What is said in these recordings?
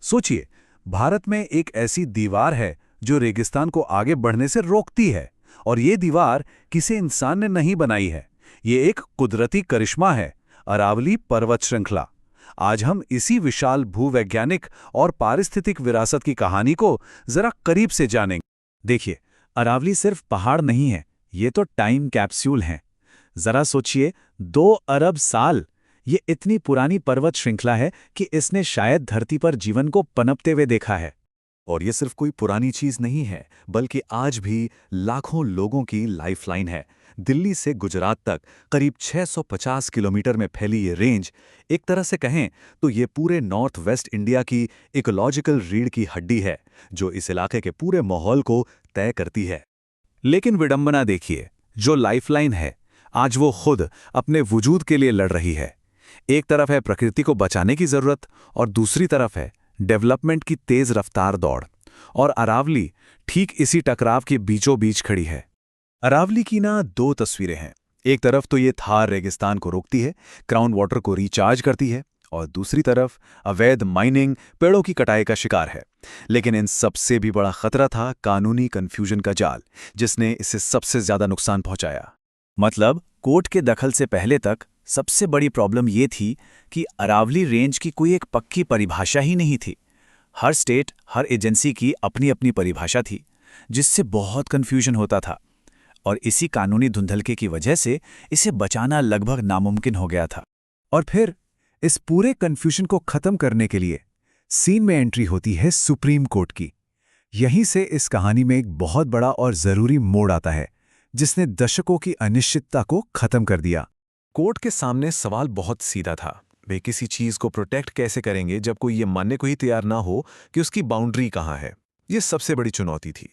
सोचिए, भारत में एक ऐसी दीवार है जो रेगिस्तान को आगे बढ़ने से रोकती है, और ये दीवार किसी इंसान ने नहीं बनाई है। ये एक कुदरती करिश्मा है, अरावली पर्वत श्रृंखला। आज हम इसी विशाल भूवैज्ञानिक और पारिस्थितिक विरासत की कहानी को जरा करीब से जानेंगे। देखिए, अरावली सिर्फ पहाड़ नहीं है, ये तो टाइम कैप्सूल है। जरा सोचिए, 2 अरब साल, ये इतनी पुरानी पर्वत श्रृंखला है कि इसने शायद धरती पर जीवन को पनपते हुए देखा है। और ये सिर्फ कोई पुरानी चीज नहीं है, बल्कि आज भी लाखों लोगों की लाइफलाइन है। दिल्ली से गुजरात तक करीब 650 किलोमीटर में फैली ये रेंज, एक तरह से कहें तो ये पूरे नॉर्थ वेस्ट इंडिया की इकोलॉजिकल रीढ़ की हड्डी है, जो इस इलाके के पूरे माहौल को तय करती है। लेकिन विडंबना देखिए, जो लाइफलाइन है, आज वो खुद अपने वजूद के लिए लड़ रही है। एक तरफ है प्रकृति को बचाने की जरूरत, और दूसरी तरफ है डेवलपमेंट की तेज रफ्तार दौड़। और अरावली ठीक इसी टकराव के बीचों बीच खड़ी है। अरावली की ना 2 तस्वीरें हैं। एक तरफ तो ये थार रेगिस्तान को रोकती है, ग्राउंड वाटर को रिचार्ज करती है, और दूसरी तरफ अवैध माइनिंग, पेड़ों की कटाई का शिकार है। लेकिन इन सबसे भी बड़ा खतरा था कानूनी कन्फ्यूजन का जाल, जिसने इसे सबसे ज्यादा नुकसान पहुंचाया। मतलब कोर्ट के दखल से पहले तक सबसे बड़ी प्रॉब्लम ये थी कि अरावली रेंज की कोई एक पक्की परिभाषा ही नहीं थी। हर स्टेट, हर एजेंसी की अपनी अपनी परिभाषा थी, जिससे बहुत कन्फ्यूजन होता था। और इसी कानूनी धुंधलके की वजह से इसे बचाना लगभग नामुमकिन हो गया था। और फिर इस पूरे कन्फ्यूजन को खत्म करने के लिए सीन में एंट्री होती है सुप्रीम कोर्ट की। यहीं से इस कहानी में एक बहुत बड़ा और जरूरी मोड़ आता है, जिसने दशकों की अनिश्चितता को खत्म कर दिया। कोर्ट के सामने सवाल बहुत सीधा था। वे किसी चीज को प्रोटेक्ट कैसे करेंगे जब कोई ये मानने को ही तैयार ना हो कि उसकी बाउंड्री कहाँ है। ये सबसे बड़ी चुनौती थी।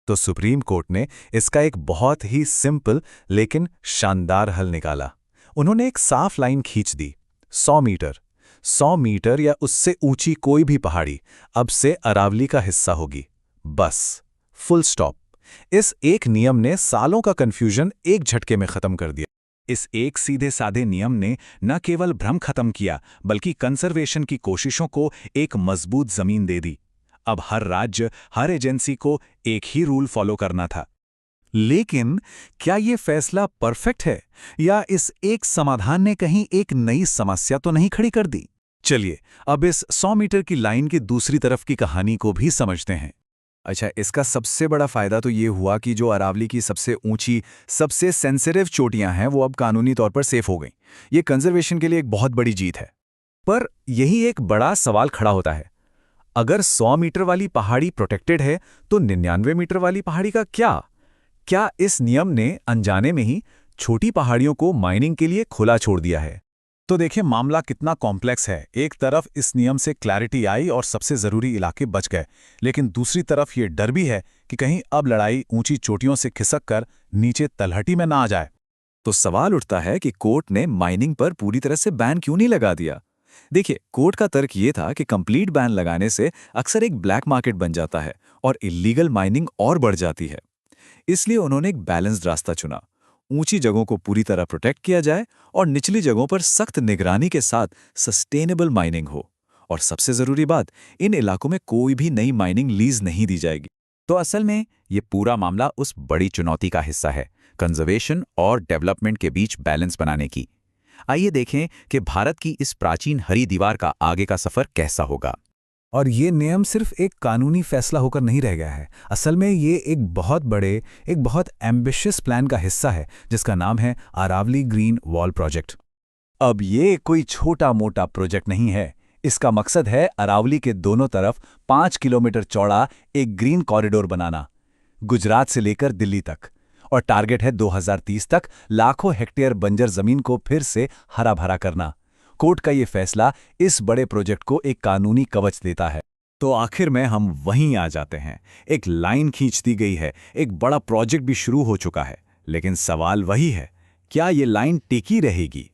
तो सुप्रीम कोर्ट ने इसका एक बहुत ही सिंपल लेकिन शानदार हल निकाला। उन्होंने एक साफ लाइन खींच दी, 100 मीटर। 100 मीटर या उससे ऊंची कोई भी पहाड़ी अब से अरावली का हिस्सा होगी, बस, फुल स्टॉप। इस एक नियम ने सालों का कंफ्यूजन एक झटके में खत्म कर दिया। इस एक सीधे साधे नियम ने न केवल भ्रम खत्म किया, बल्कि कंजर्वेशन की कोशिशों को एक मजबूत जमीन दे दी। अब हर राज्य, हर एजेंसी को एक ही रूल फॉलो करना था। लेकिन क्या ये फैसला परफेक्ट है, या इस एक समाधान ने कहीं एक नई समस्या तो नहीं खड़ी कर दी? चलिए अब इस 100 मीटर की लाइन की दूसरी तरफ की कहानी को भी समझते हैं। अच्छा, इसका सबसे बड़ा फायदा तो ये हुआ कि जो अरावली की सबसे ऊंची, सबसे सेंसिटिव चोटियां हैं, वो अब कानूनी तौर पर सेफ हो गईं। ये कंजर्वेशन के लिए एक बहुत बड़ी जीत है। पर यही एक बड़ा सवाल खड़ा होता है, अगर 100 मीटर वाली पहाड़ी प्रोटेक्टेड है, तो 99 मीटर वाली पहाड़ी का क्या? क्या इस नियम ने अनजाने में ही छोटी पहाड़ियों को माइनिंग के लिए खुला छोड़ दिया है? तो देखिए, मामला कितना कॉम्प्लेक्स है। एक तरफ इस नियम से क्लैरिटी आई और सबसे जरूरी इलाके बच गए, लेकिन दूसरी तरफ ये डर भी है कि कहीं अब लड़ाई ऊंची चोटियों से खिसक कर नीचे तलहटी में ना आ जाए। तो सवाल उठता है कि कोर्ट ने माइनिंग पर पूरी तरह से बैन क्यों नहीं लगा दिया? देखिए, कोर्ट का तर्क ये था कि कंप्लीट बैन लगाने से अक्सर एक ब्लैक मार्केट बन जाता है और इलीगल माइनिंग और बढ़ जाती है। इसलिए उन्होंने एक बैलेंस्ड रास्ता चुना। ऊंची जगहों को पूरी तरह प्रोटेक्ट किया जाए और निचली जगहों पर सख्त निगरानी के साथ सस्टेनेबल माइनिंग हो। और सबसे जरूरी बात, इन इलाकों में कोई भी नई माइनिंग लीज नहीं दी जाएगी। तो असल में ये पूरा मामला उस बड़ी चुनौती का हिस्सा है, कंजर्वेशन और डेवलपमेंट के बीच बैलेंस बनाने की। आइए देखें कि भारत की इस प्राचीन हरी दीवार का आगे का सफर कैसा होगा। और ये नियम सिर्फ एक कानूनी फैसला होकर नहीं रह गया है। असल में ये एक बहुत एम्बिशियस प्लान का हिस्सा है, जिसका नाम है अरावली ग्रीन वॉल प्रोजेक्ट। अब ये कोई छोटा मोटा प्रोजेक्ट नहीं है। इसका मकसद है अरावली के दोनों तरफ 5 किलोमीटर चौड़ा एक ग्रीन कॉरिडोर बनाना, गुजरात से लेकर दिल्ली तक। और टारगेट है 2030 तक लाखों हेक्टेयर बंजर जमीन को फिर से हरा भरा करना। कोर्ट का ये फैसला इस बड़े प्रोजेक्ट को एक कानूनी कवच देता है। तो आखिर में हम वहीं आ जाते हैं। एक लाइन खींच दी गई है, एक बड़ा प्रोजेक्ट भी शुरू हो चुका है, लेकिन सवाल वही है, क्या ये लाइन टिकी रहेगी?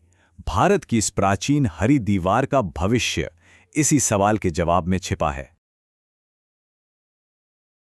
भारत की इस प्राचीन हरी दीवार का भविष्य इसी सवाल के जवाब में छिपा है।